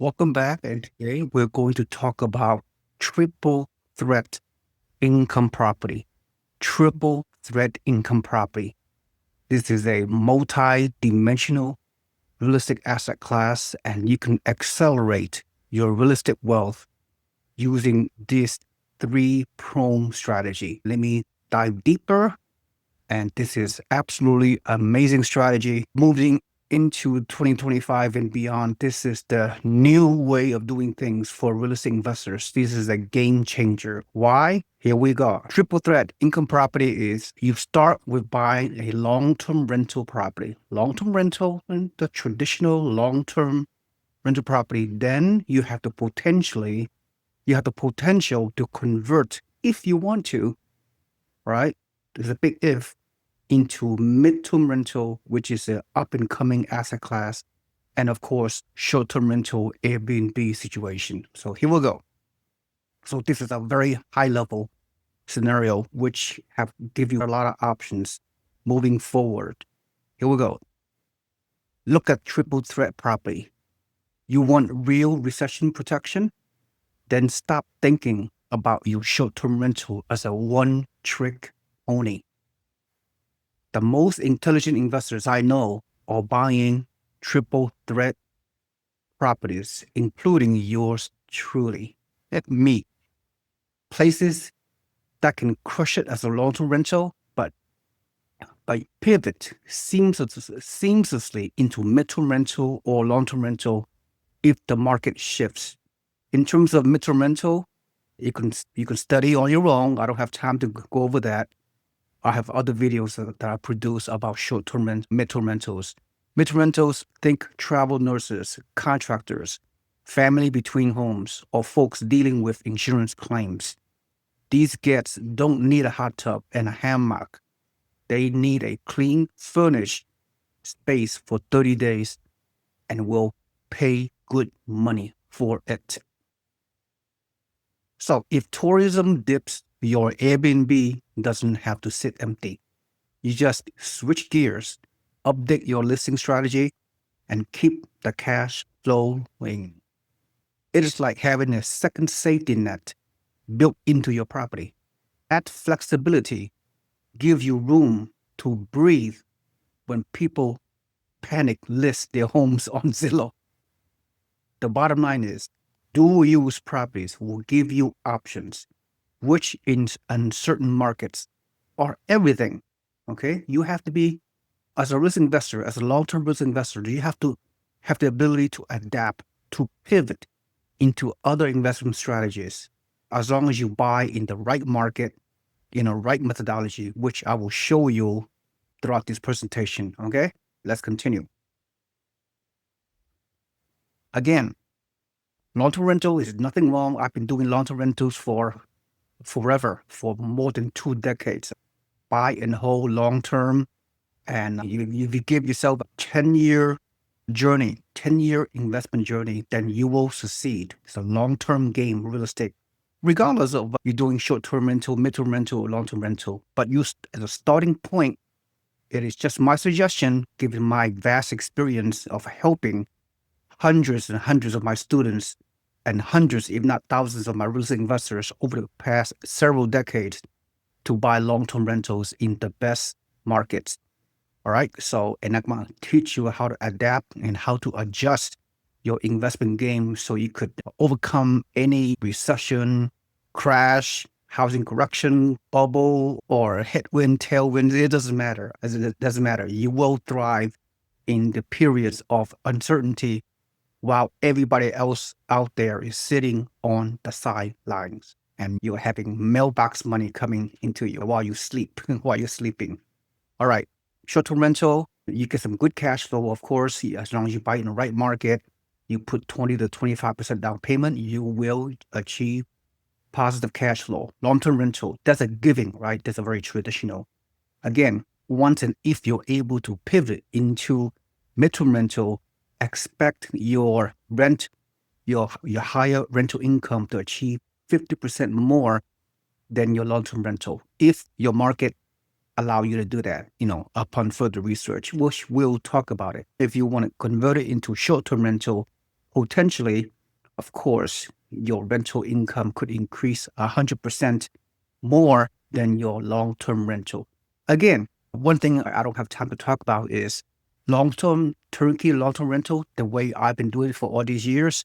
Welcome back, and today we're going to talk about triple threat income property. Triple threat income property. This is a multi-dimensional real estate asset class, and you can accelerate your real estate wealth using this three-pronged strategy. Let me dive deeper, and this is absolutely amazing strategy. Moving into 2025 and beyond, this is the new way of doing things for real estate investors. This is a game changer. Why? Here we go. Triple threat income property is you start with buying a long-term rental property. Long-term rental, and the traditional long-term rental property. Then you have the potential to convert if you want to, right? There's a big if, into mid-term rental, which is an up-and-coming asset class, and of course, short-term rental Airbnb situation. So here we go. So this is a very high-level scenario, which give you a lot of options moving forward. Here we go. Look at triple threat property. You want real recession protection? Then stop thinking about your short-term rental as a one-trick pony. The most intelligent investors I know are buying triple threat properties, including yours truly. Let me. Places that can crush it as a long-term rental, but pivot seamlessly into mid-term rental or long-term rental if the market shifts. In terms of mid-term rental, you can study on your own. I don't have time to go over that. I have other videos that I produce about short-term and mid-term rentals. Mid-term rentals, think travel nurses, contractors, family between homes, or folks dealing with insurance claims. These gets don't need a hot tub and a hammock. They need a clean, furnished space for 30 days and will pay good money for it. So if tourism dips, your Airbnb doesn't have to sit empty. You just switch gears, update your listing strategy, and keep the cash flowing. It is like having a second safety net built into your property. That flexibility gives you room to breathe when people panic list their homes on Zillow. The bottom line is, dual use properties will give you options, which in uncertain markets are everything. Okay, you have to be, as a risk investor, as a long-term risk investor, you have to have the ability to adapt, to pivot into other investment strategies, as long as you buy in the right market, in a right methodology, which I will show you throughout this presentation. Okay, let's continue. Again, long-term rental is nothing wrong. I've been doing long-term rentals for forever, for more than 2 decades. Buy and hold long-term, and you give yourself a 10-year journey, 10-year investment journey, then you will succeed. It's a long-term game, real estate, regardless of you're doing short-term rental, mid-term rental, or long-term rental. But you, as a starting point, it is just my suggestion, given my vast experience of helping hundreds and hundreds of my students and hundreds, if not thousands, of my real estate investors over the past several decades to buy long-term rentals in the best markets. All right. So, and I'm going to teach you how to adapt and how to adjust your investment game so you could overcome any recession, crash, housing correction, bubble, or headwind, tailwind. It doesn't matter. It doesn't matter. You will thrive in the periods of uncertainty while everybody else out there is sitting on the sidelines and you're having mailbox money coming into you while you sleep, while you're sleeping. All right. Short-term rental, you get some good cash flow, of course, as long as you buy in the right market. You put 20 to 25% down payment, you will achieve positive cash flow. Long-term rental, that's a giving, right? That's a very traditional. Again, once and if you're able to pivot into mid-term rental, expect your rent, your higher rental income to achieve 50% more than your long-term rental. If your market allow you to do that, upon further research, which we'll talk about it. If you want to convert it into short-term rental, potentially, of course, your rental income could increase 100% more than your long-term rental. Again, one thing I don't have time to talk about is long-term turnkey, long-term rental. The way I've been doing it for all these years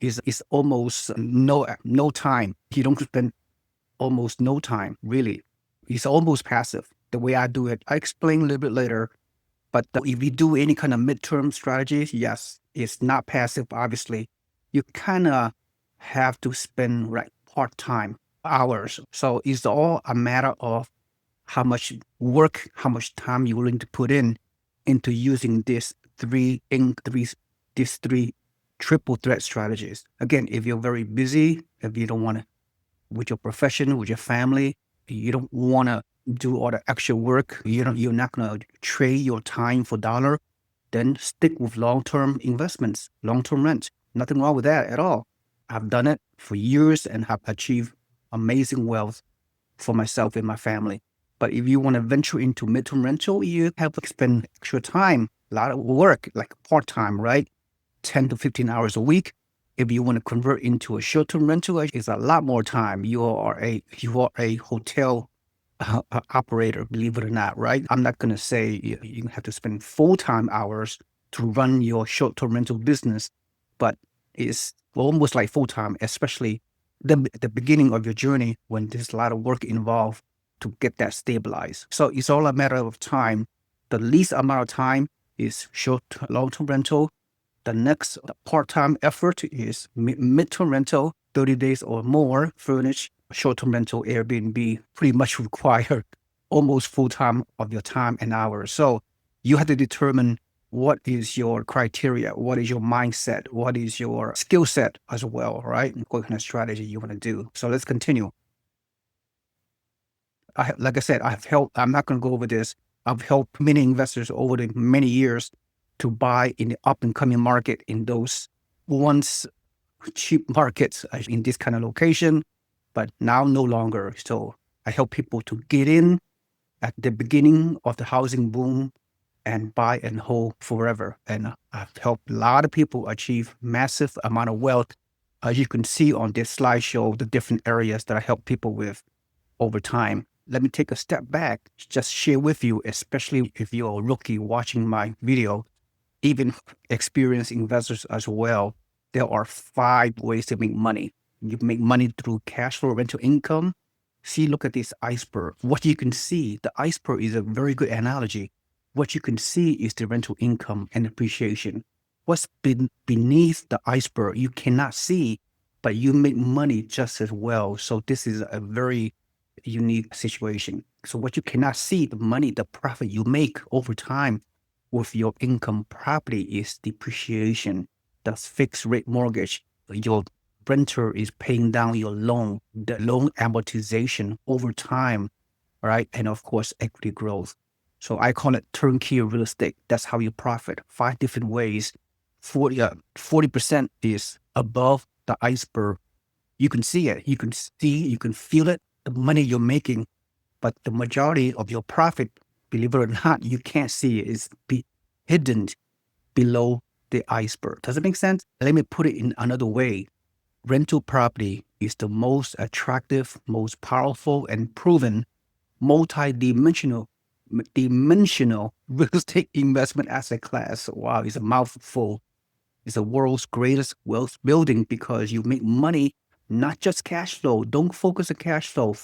is almost no time. You don't spend almost no time, really. It's almost passive. The way I do it, I explain a little bit later. But if you do any kind of midterm strategies, yes, it's not passive, obviously. You kind of have to spend like part-time hours. So it's all a matter of how much work, how much time you're willing to put in into using these three triple threat strategies. Again, if you're very busy, if you don't want to, with your profession, with your family, you don't want to do all the extra work. You're not going to trade your time for dollar. Then stick with long-term investments, long-term rent. Nothing wrong with that at all. I've done it for years and have achieved amazing wealth for myself and my family. But if you want to venture into midterm rental, you have to spend extra time, a lot of work, like part-time, right? 10 to 15 hours a week. If you want to convert into a short-term rental, it's a lot more time. You are a hotel operator, believe it or not, right? I'm not going to say you have to spend full-time hours to run your short-term rental business, but it's almost like full-time, especially the beginning of your journey when there's a lot of work involved to get that stabilized. So it's all a matter of time. The least amount of time is short, long-term rental. The next part-time effort is mid-term rental, 30 days or more, furnished. Short-term rental, Airbnb, pretty much require almost full-time of your time and hours. So you have to determine what is your criteria, what is your mindset, what is your skill set as well, right? And what kind of strategy you want to do. So let's continue. Like I said, I've helped, I'm not going to go over this. I've helped many investors over the many years to buy in the up and coming market in those once cheap markets in this kind of location, but now no longer. So I help people to get in at the beginning of the housing boom and buy and hold forever. And I've helped a lot of people achieve massive amount of wealth. As you can see on this slideshow, the different areas that I help people with over time. Let me take a step back, just share with you, especially if you're a rookie watching my video, even experienced investors as well. There are 5 ways to make money. You make money through cash flow, rental income. See, look at this iceberg. What you can see, the iceberg is a very good analogy. What you can see is the rental income and appreciation. What's been beneath the iceberg, you cannot see, but you make money just as well. So this is a very unique situation. So what you cannot see, the money, the profit you make over time with your income property is depreciation. That's fixed rate mortgage. Your renter is paying down your loan, the loan amortization over time, right? And of course, equity growth. So I call it turnkey real estate. That's how you profit. 5 different ways. 40% is above the iceberg. You can see it. You can see, you can feel it, the money you're making. But the majority of your profit, believe it or not, you can't see it. It's hidden below the iceberg. Does it make sense? Let me put it in another way. Rental property is the most attractive, most powerful, and proven multi-dimensional real estate investment asset class. Wow, it's a mouthful. It's the world's greatest wealth building because you make money, not just cash flow. Don't focus on cash flow.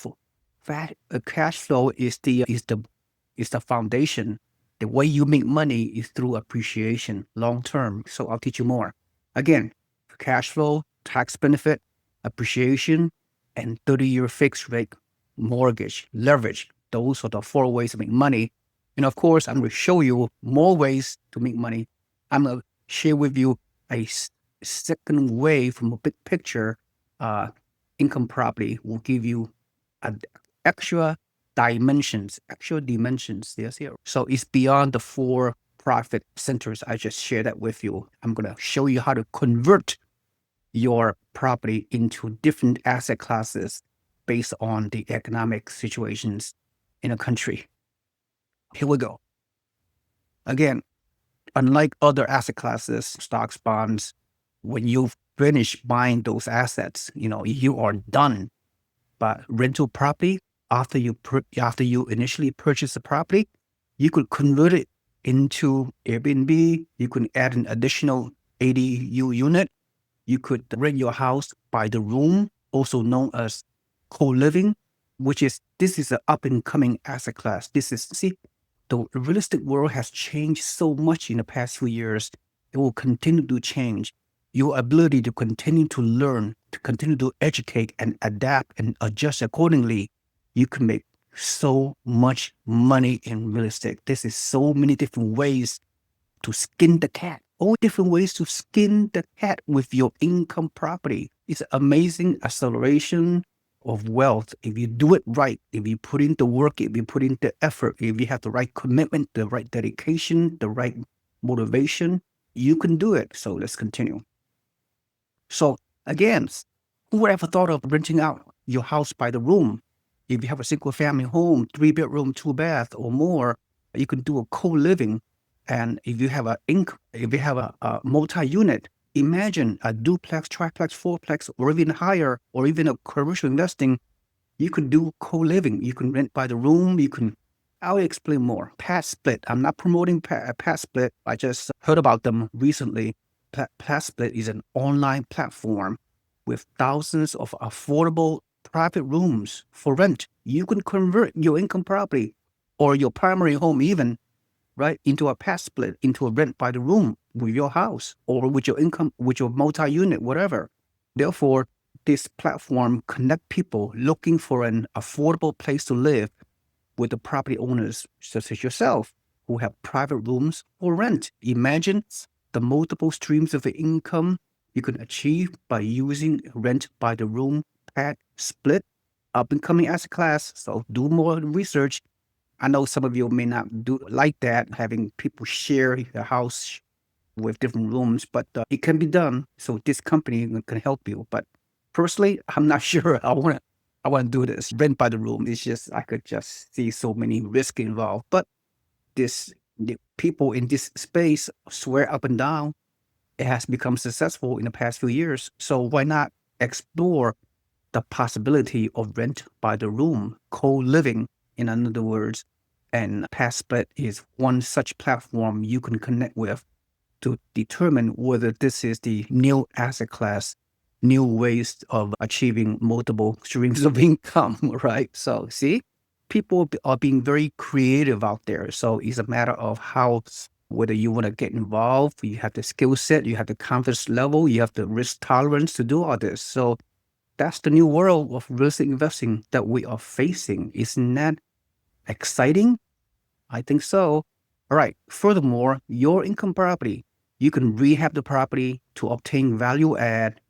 Cash flow is the foundation. The way you make money is through appreciation long term. So I'll teach you more. Again, cash flow, tax benefit, appreciation, and 30-year fixed rate mortgage, leverage. Those are the 4 ways to make money. And of course, I'm going to show you more ways to make money. I'm going to share with you a second way from a big picture. Income property will give you extra dimensions. Yes, here. So it's beyond the 4 profit centers I just shared that with you. I'm going to show you how to convert your property into different asset classes based on the economic situations in a country. Here we go. Again, unlike other asset classes, stocks, bonds, when you finish buying those assets, you are done. But rental property, after you initially purchase the property, you could convert it into Airbnb. You can add an additional ADU unit. You could rent your house by the room, also known as co-living, this is an up and coming asset class. The real estate world has changed so much in the past few years. It will continue to change. Your ability to continue to learn, to continue to educate and adapt and adjust accordingly, you can make so much money in real estate. This is so many different ways to skin the cat. All different ways to skin the cat with your income property. It's amazing acceleration of wealth. If you do it right, if you put in the work, if you put in the effort, if you have the right commitment, the right dedication, the right motivation, you can do it. So let's continue. So again, who would ever thought of renting out your house by the room? If you have a single family home, 3-bedroom, 2-bath or more, you can do a co-living. And if you have a multi-unit, imagine a duplex, triplex, fourplex, or even higher, or even a commercial investing, you can do co-living. You can rent by the room. I'll explain more. Pad Split. I'm not promoting Pad Split. I just heard about them recently. Pad Split is an online platform with thousands of affordable private rooms for rent. You can convert your income property or your primary home even, right, into a pad split, into a rent by the room with your house or with your income, with your multi-unit, whatever. Therefore, this platform connect people looking for an affordable place to live with the property owners such as yourself who have private rooms for rent. Imagine the multiple streams of income you can achieve by using rent by the room pad split, up and coming asset class. So do more research. I know some of you may not do like that, having people share the house with different rooms, but it can be done. So this company can help you. But personally, I'm not sure I want to do this. Rent by the room. It's just, I could just see so many risks involved. But the people in this space swear up and down it has become successful in the past few years. So why not explore the possibility of rent by the room, co-living, in other words, and PassSplit is one such platform you can connect with to determine whether this is the new asset class, new ways of achieving multiple streams of income, right? So see, people are being very creative out there. So it's a matter of whether you want to get involved, you have the skill set, you have the confidence level, you have the risk tolerance to do all this. So that's the new world of real estate investing that we are facing. Isn't that exciting? I think so. All right. Furthermore, your income property, you can rehab the property to obtain value add.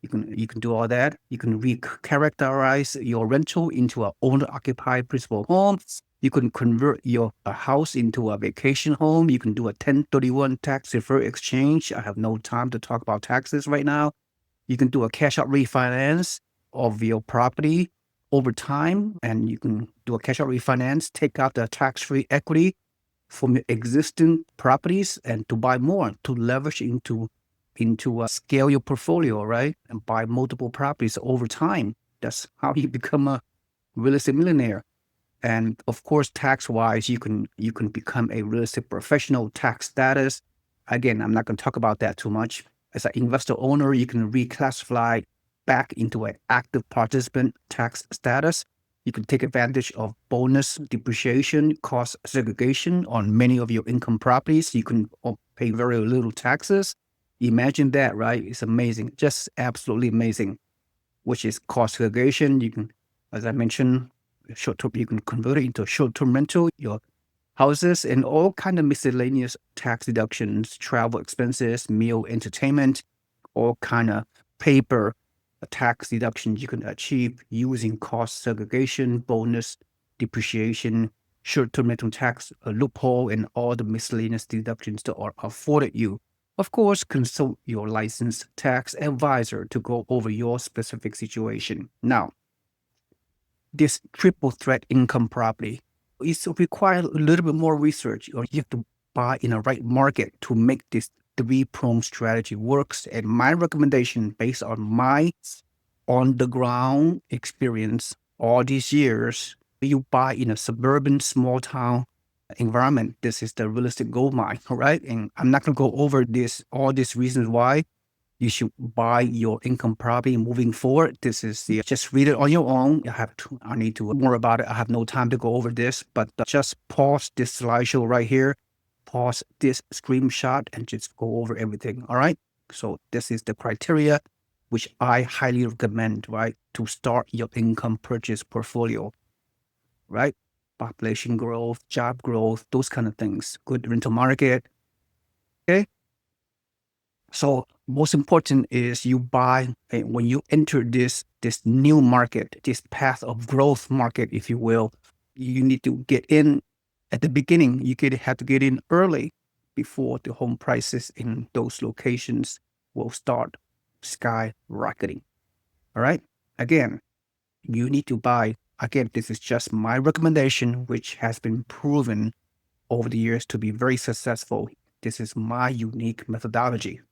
You can do all that. You can recharacterize your rental into an owner-occupied principal home. You can convert your house into a vacation home. You can do a 1031 tax deferred exchange. I have no time to talk about taxes right now. You can do a cash out refinance of your property over time, and you can do a cash out refinance, take out the tax-free equity from your existing properties and to buy more, to leverage into scale your portfolio, right? And buy multiple properties over time. That's how you become a real estate millionaire. And of course, tax-wise, you can become a real estate professional tax status. Again, I'm not going to talk about that too much. As an investor owner, you can reclassify back into an active participant tax status. You can take advantage of bonus depreciation, cost segregation on many of your income properties. You can pay very little taxes. Imagine that, right? It's amazing, just absolutely amazing, which is cost segregation. You can, as I mentioned, short-term, you can convert it into a short-term rental, your houses, and all kind of miscellaneous tax deductions, travel expenses, meal, entertainment, all kind of paper tax deductions you can achieve using cost segregation, bonus depreciation, short-term rental tax loophole, and all the miscellaneous deductions that are afforded you. Of course, consult your licensed tax advisor to go over your specific situation. Now, this triple threat income property is require a little bit more research, or you have to buy in the right market to make this three-pronged strategy works. And my recommendation, based on my on-the-ground experience all these years, you buy in a suburban small town environment. This is the realistic gold mine, all right? And I'm not going to go over all these reasons why you should buy your income property moving forward. This is just read it on your own. I need to more about it. I have no time to go over this, but just pause this slideshow right here, pause this screenshot, and just go over everything. All right. So this is the criteria which I highly recommend, right, to start your income purchase portfolio, right? Population growth, job growth, those kind of things. Good rental market. Okay. So most important is you buy when you enter this new market, this path of growth market, if you will. You need to get in at the beginning. You have to get in early before the home prices in those locations will start skyrocketing. All right. Again, you need to buy. Again, this is just my recommendation, which has been proven over the years to be very successful. This is my unique methodology.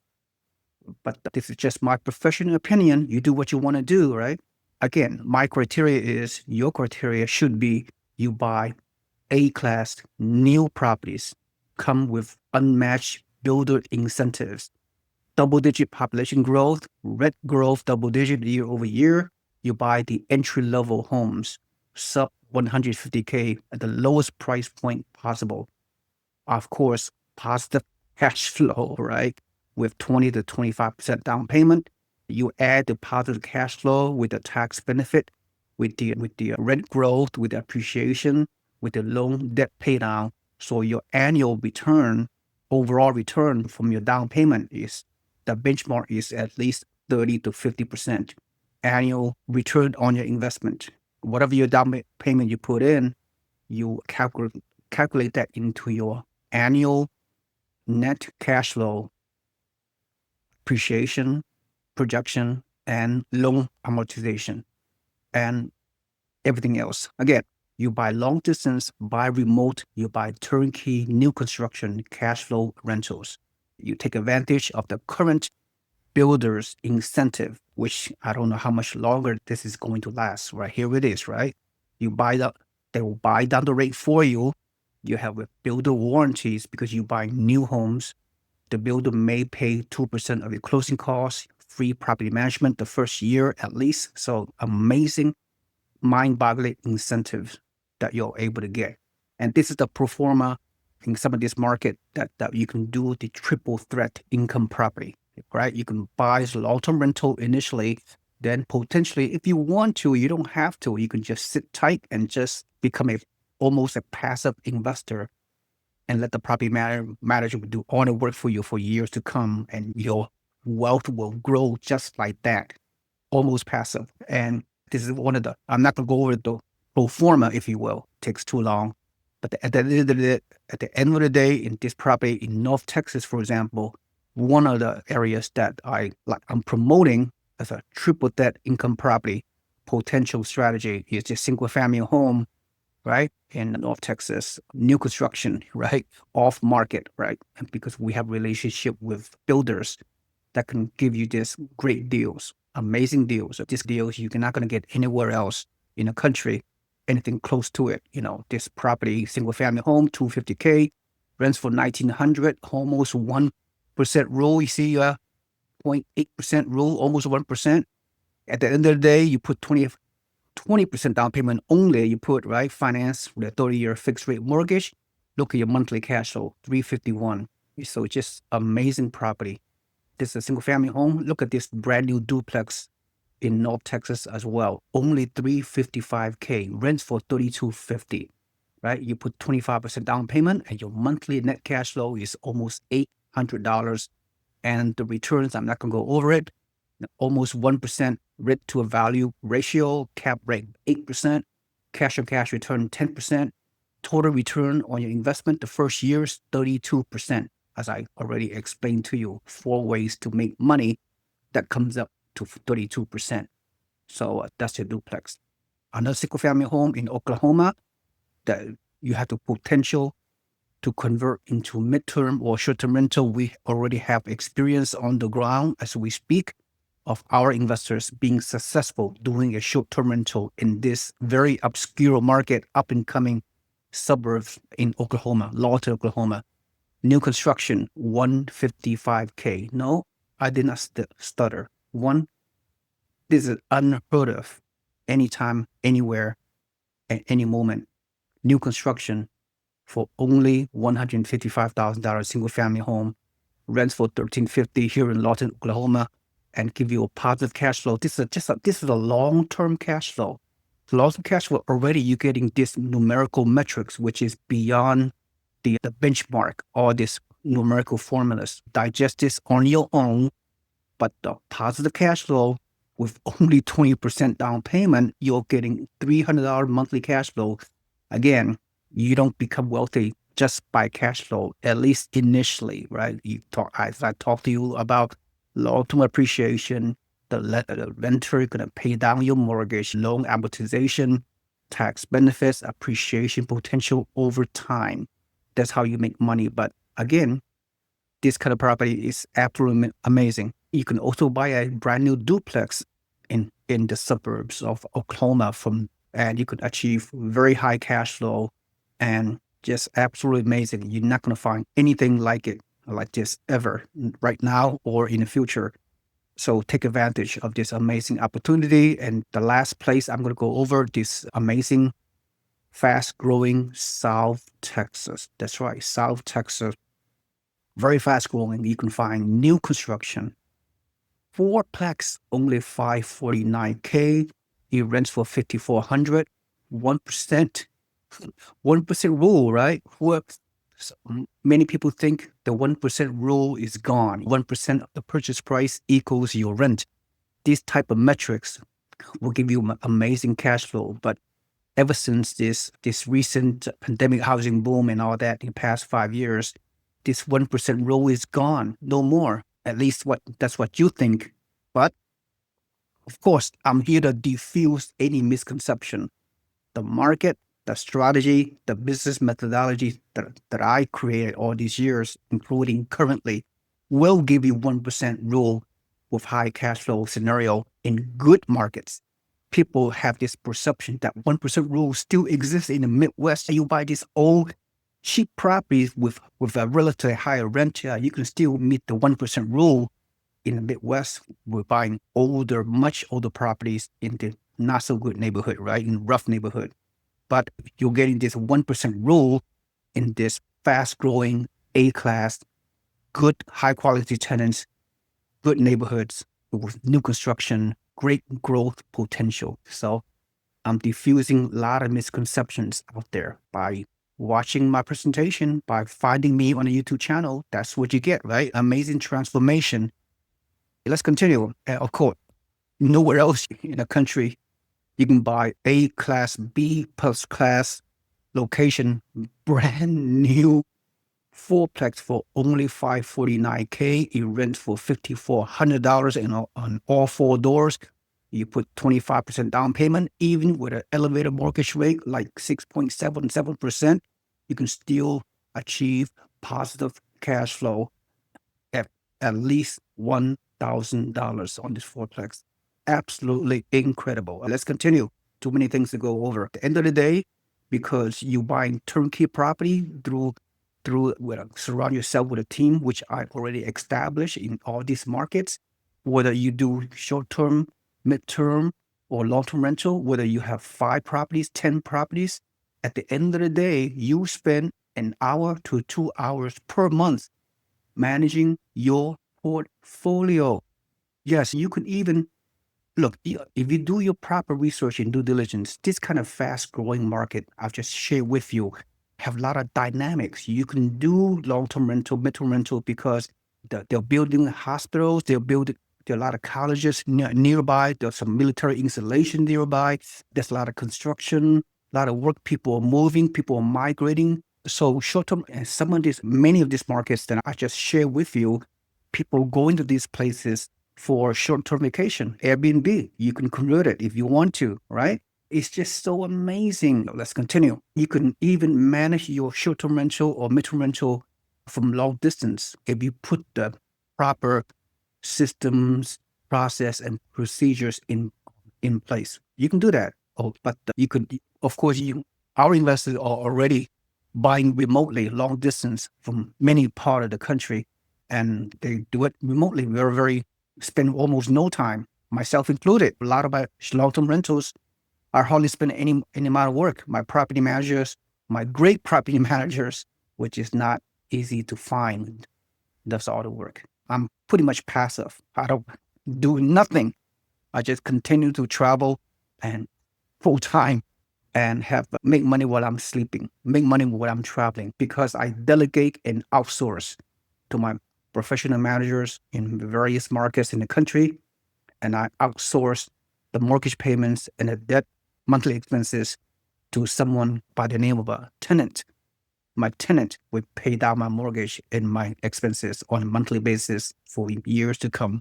But this is just my professional opinion. You do what you want to do, right? Again, my criteria is your criteria should be you buy A-class new properties, come with unmatched builder incentives, double-digit population growth, rent growth double-digit year over year. You buy the entry-level homes, sub 150K at the lowest price point possible. Of course, positive cash flow, right? With 20 to 25% down payment. You add the positive cash flow with the tax benefit, with the rent growth, with the appreciation, with the loan debt pay down. So your annual return, overall return from your down payment is, the benchmark is at least 30 to 50% annual return on your investment. Whatever your down payment you put in, you calculate that into your annual net cash flow, appreciation, projection, and loan amortization, and everything else. Again, you buy long distance, buy remote, you buy turnkey, new construction, cash flow rentals. You take advantage of the current builder's incentive, which I don't know how much longer this is going to last, right? Here it is, right? You buy they will buy down the rate for you. You have builder warranties because you buy new homes. The builder may pay 2% of your closing costs, free property management the first year at least. So amazing, mind-boggling incentives that you're able to get. And this is the pro forma in some of this market that you can do the triple threat income property, right? You can buy long-term rental initially, then potentially, if you want to, you don't have to, you can just sit tight and just become almost a passive investor and let the property manager do all the work for you for years to come, and your wealth will grow just like that, almost passive. And this is one of I'm not going to go over the pro forma, if you will, takes too long. But at the end of the day, in this property in North Texas, for example, one of the areas that I'm promoting as a triple debt income property potential strategy is just single family home, right? In North Texas, new construction, right? Off market, right? And because we have relationship with builders that can give you these great deals, amazing deals. These deals you're not going to get anywhere else in the country, anything close to it. This property, single family home, 250K, rents for 1,900, almost 1% rule. You see, 0.8% rule, almost 1%. At the end of the day, you put 20% down payment only, you put, right, finance with a 30-year fixed rate mortgage. Look at your monthly cash flow, 351. So just amazing property. This is a single family home. Look at this brand new duplex in North Texas as well. Only 355K, rents for 3250, right? You put 25% down payment and your monthly net cash flow is almost $800. And the returns, I'm not going to go over it. Almost 1% rent to a value ratio, cap rate 8%, cash on cash return 10%, total return on your investment the first year is 32%. As I already explained to you, 4 ways to make money that comes up to 32%. So that's your duplex. Another single family home in Oklahoma that you have the potential to convert into midterm or short-term rental. We already have experience on the ground as we speak of our investors being successful doing a short-term rental in this very obscure market, up and coming suburbs in Oklahoma, Lawton, Oklahoma. New construction, 155K. No, I did not stutter. This is unheard of anytime, anywhere, at any moment. New construction for only $155,000 single family home, rents for $1,350 here in Lawton, Oklahoma, and give you a positive cash flow. This is a long-term cash flow. Long-term cash flow, already you're getting this numerical metrics, which is beyond the benchmark, all these numerical formulas. Digest this on your own, but the positive cash flow with only 20% down payment, you're getting $300 monthly cash flow. Again, you don't become wealthy just by cash flow, at least initially, right? As I talked to you about long-term appreciation, the renter going to pay down your mortgage, loan amortization, tax benefits, appreciation potential over time. That's how you make money. But again, this kind of property is absolutely amazing. You can also buy a brand new duplex in the suburbs of Oklahoma and you could achieve very high cash flow and just absolutely amazing. You're not going to find anything like this ever right now or in the future. So take advantage of this amazing opportunity. And the last place I'm going to go over this amazing, fast-growing South Texas. That's right, South Texas. Very fast-growing. You can find new construction. Fourplex, only $549K. It rents for $5,400. 1%. 1% rule, right? Many people think the 1% rule is gone. 1% of the purchase price equals your rent. These type of metrics will give you amazing cash flow. But ever since this recent pandemic housing boom and all that in the past 5 years, this 1% rule is gone. No more. At least that's what you think. But of course, I'm here to diffuse any misconception. The market, the strategy, the business methodology that I created all these years, including currently, will give you 1% rule with high cash flow scenario in good markets. People have this perception that 1% rule still exists in the Midwest. You buy these old, cheap properties with a relatively higher rent, you can still meet the 1% rule. In the Midwest, we're buying much older properties in the not so good neighborhood, right? In rough neighborhood. But you're getting this 1% rule in this fast-growing A-class, good high-quality tenants, good neighborhoods with new construction, great growth potential. So I'm diffusing a lot of misconceptions out there by watching my presentation, by finding me on the YouTube channel. That's what you get, right? Amazing transformation. Let's continue. Of course, nowhere else in the country you can buy A class, B plus class location, brand new fourplex for only $549K. You rent for $5,400 on all 4 doors. You put 25% down payment, even with an elevated mortgage rate like 6.77%, you can still achieve positive cash flow at least $1,000 on this fourplex. Absolutely incredible. Let's continue. Too many things to go over. At the end of the day, because you buying turnkey property through surround yourself with a team, which I already established in all these markets, whether you do short-term, mid-term, or long-term rental, whether you have 5 properties, 10 properties, at the end of the day, you spend an hour to 2 hours per month managing your portfolio. Yes, you could even look, if you do your proper research and due diligence, this kind of fast-growing market I've just shared with you have a lot of dynamics. You can do long-term rental, mid-term rental, because they're building hospitals, there are a lot of colleges nearby, there's some military installation nearby, there's a lot of construction, a lot of work, people are moving, people are migrating. So short-term, and many of these markets that I just shared with you, people go into these places for short-term vacation, Airbnb. You can convert it if you want to, right? It's just so amazing. Let's continue. You can even manage your short-term rental or mid-term rental from long distance if you put the proper systems, process, and procedures in place. You can do that. Oh, but you could, of course, our investors are already buying remotely, long distance from many part of the country, and they do it remotely. Spend almost no time, myself included. A lot of my long-term rentals I hardly spend any amount of work. My property managers, my great property managers, which is not easy to find, does all the work. I'm pretty much passive. I don't do nothing. I just continue to travel and full time and have make money while I'm sleeping, make money while I'm traveling because I delegate and outsource to my professional managers in various markets in the country, and I outsource the mortgage payments and the debt monthly expenses to someone by the name of a tenant. My tenant will pay down my mortgage and my expenses on a monthly basis for years to come.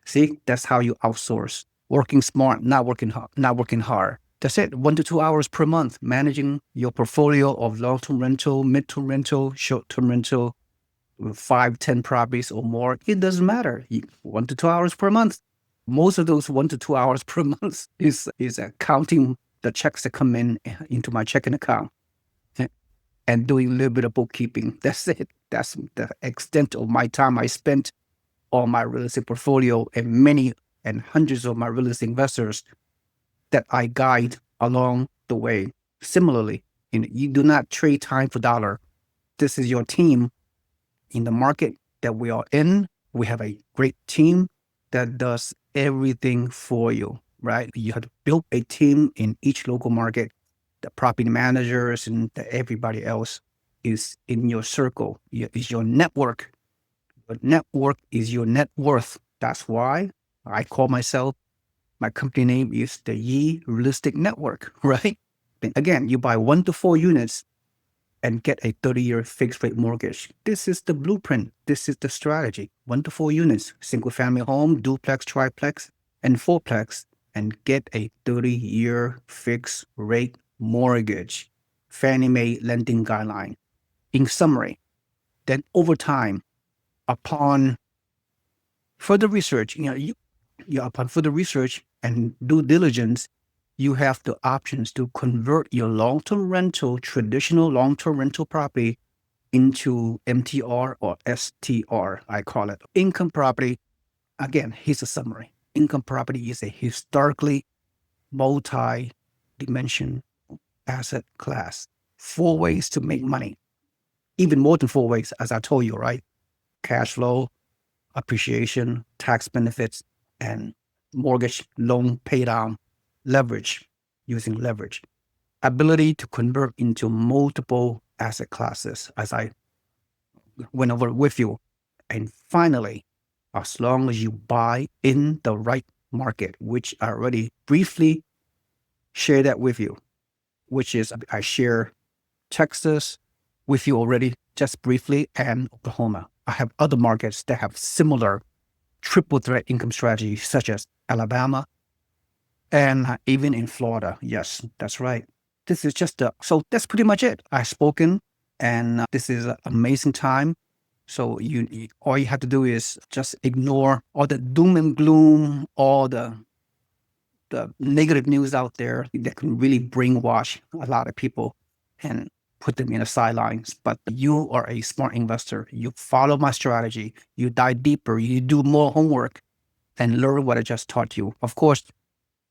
See, that's how you outsource. Working smart, not working hard, not working hard. That's it. 1 to 2 hours per month managing your portfolio of long-term rental, mid-term rental, short-term rental, 5, 10 properties or more. It doesn't matter. 1 to 2 hours per month. Most of those 1 to 2 hours per month is counting the checks that come in into my checking account and doing a little bit of bookkeeping. That's it. That's the extent of my time I spent on my real estate portfolio and many and hundreds of my real estate investors that I guide along the way. Similarly, you do not trade time for dollar. This is your team in the market that we are in. We have a great team that does everything for you, right? You have to build a team in each local market. The property managers and everybody else is in your circle, is your network. Your network is your net worth. That's why I call myself, my company name is the Yi Realistic Network, right? Again, you buy 1 to 4 units and get a 30-year fixed rate mortgage. This is the blueprint. This is the strategy. 1 to 4 units, single family home, duplex, triplex, and fourplex, and get a 30-year fixed rate mortgage. Fannie Mae lending guideline. In summary, then over time, upon further research, upon further research and due diligence, you have the options to convert your long-term rental, traditional long-term rental property into MTR or STR, I call it. Income property, again, here's a summary. Income property is a historically multi-dimension asset class. 4 ways to make money. Even more than 4 ways, as I told you, right? Cash flow, appreciation, tax benefits, and mortgage loan pay down, leverage, using leverage. Ability to convert into multiple asset classes, as I went over with you. And finally, as long as you buy in the right market, which I already briefly shared that with you, which is I share Texas with you already just briefly and Oklahoma. I have other markets that have similar triple threat income strategies, such as Alabama and even in Florida. Yes, that's right. This is so that's pretty much it. I've spoken, and this is an amazing time. So all you have to do is just ignore all the doom and gloom, all the negative news out there that can really brainwash a lot of people and put them in the sidelines. But you are a smart investor. You follow my strategy. You dive deeper. You do more homework and learn what I just taught you. Of course,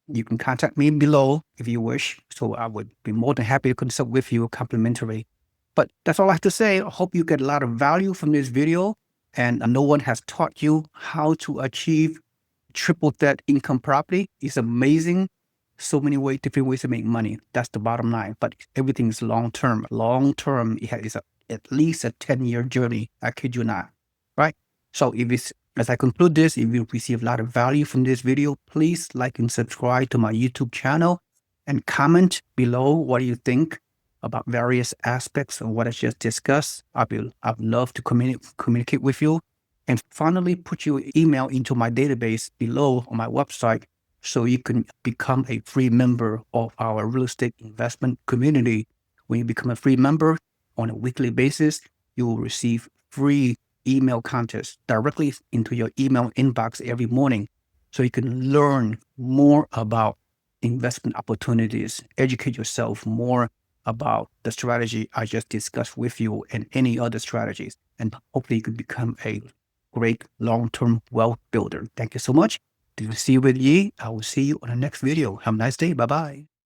you can contact me below if you wish. So I would be more than happy to consult with you complimentary. But that's all I have to say. I hope you get a lot of value from this video, and no one has taught you how to achieve triple threat income property. It's amazing. So many different ways to make money. That's the bottom line. But everything is long term. Long term is at least a 10-year journey. I kid you not. Right? So as I conclude this, if you receive a lot of value from this video, please like and subscribe to my YouTube channel and comment below what you think about various aspects of what I just discussed. I'd love to communicate with you. And finally, put your email into my database below on my website so you can become a free member of our real estate investment community. When you become a free member on a weekly basis, you will receive free email contests directly into your email inbox every morning, so you can learn more about investment opportunities, educate yourself more about the strategy I just discussed with you and any other strategies. And hopefully you can become a great long-term wealth builder. Thank you so much. Good to see you with Yi. I will see you on the next video. Have a nice day. Bye-bye.